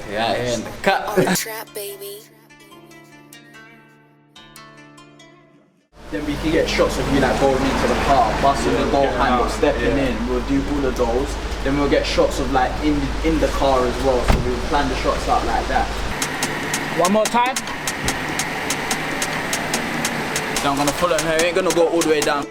Yeah, in the cut. Trap baby. Then we can get shots of you like going into the car, busting the door handle, stepping in. We'll do all of those. Then we'll get shots of like in the car as well. So we'll plan the shots out like that. One more time. So I'm gonna pull him here. Ain't gonna go all the way down.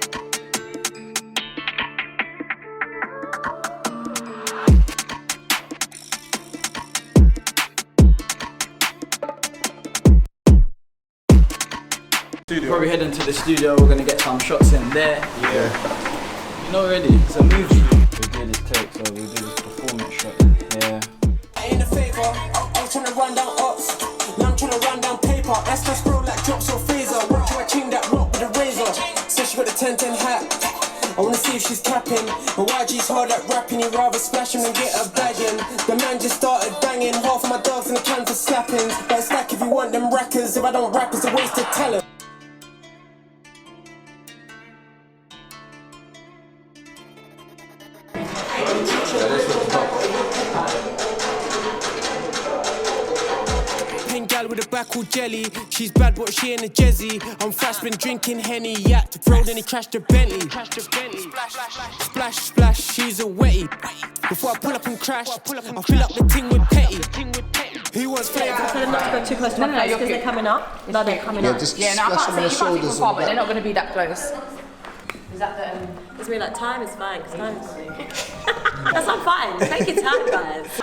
Probably heading to the studio, we're gonna get some shots in there. Yeah. You know already, it's a movie. We do this take, so we do this performance shot here. I ain't a favour, I'm trying to run down ops. Now I'm trying to run down paper. That's my scroll like drops or phaser. Watch her chain that rock with a razor. So she got a 10-10 hat. I wanna see if she's capping. And YG's hard at rapping, he'd rather splash him than get a bagging. The man just started banging. Half of my dogs in the can for slapping. But it's like if you want them rackers, if I don't rap, it's a waste of talent. Gal with a back all jelly. She's bad, but she ain't a jezzy. I'm fast, been drinking Henny. Yacht, bro, then he crashed the Bentley. Splash, splash, she's a wetty. Before I pull up and crash, I fill up the ting with petty. Who wants flavor? Tell them not to go too close to my face because they're coming up. No, they're coming up. Just Yeah, no, I splash can't them on the see you can't see shoulders. from far, but they're not going to be that close. Is that the... It's really like time is fine, because time is fine. That's not fine. Take your time, guys.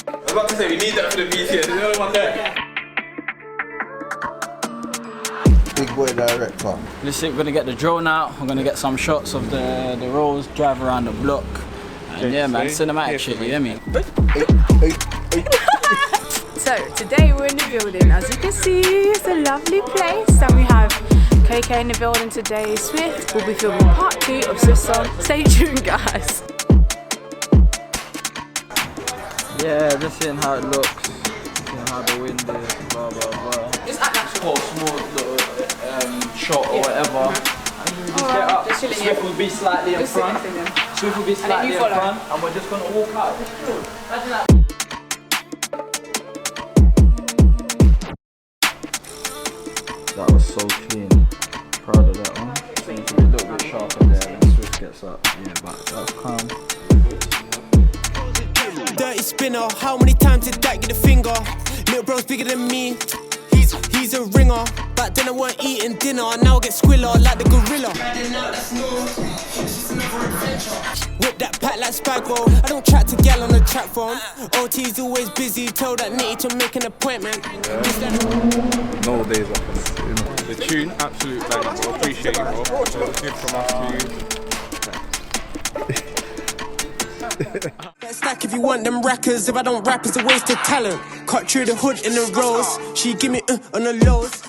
I was about to say, we need that for the BTS. There's another one there. Big boy director. Listen, we're gonna get the drone out. We're gonna get some shots of the roads, drive around the block. And yeah, man, cinematic shit, you hear me? So today we're in the building. As you can see, it's a lovely place, and we have KK in the building today. Swift will be filming part 2 of Swift's song. Stay tuned, guys. Yeah, just seeing how it looks, seeing how the wind is, blah blah blah. Just act natural. Small little shot or whatever. And we just get up. Swift will be slightly in front. Swift will be slightly in front, and we're just gonna walk out. Imagine that. That was so clean. Proud of that one. Seems to be a little bit sharper there when Swift gets up. Yeah, but that's calm. Dirty spinner, how many times did that get a finger? Little bro's bigger than me, he's a ringer. Back then I weren't eating dinner, now I get squiller like the gorilla. Whip that pack like Spagbo, I don't chat to gal on the trap phone. OT's always busy, tell that nitty to make an appointment. No days off. You know. The tune, absolute banger, bro. Appreciate you, bro. It was good from us to you. It's like if you want them rackers, if I don't rap, it's a waste of talent. Cut through the hood in the rose, she give me on the lows.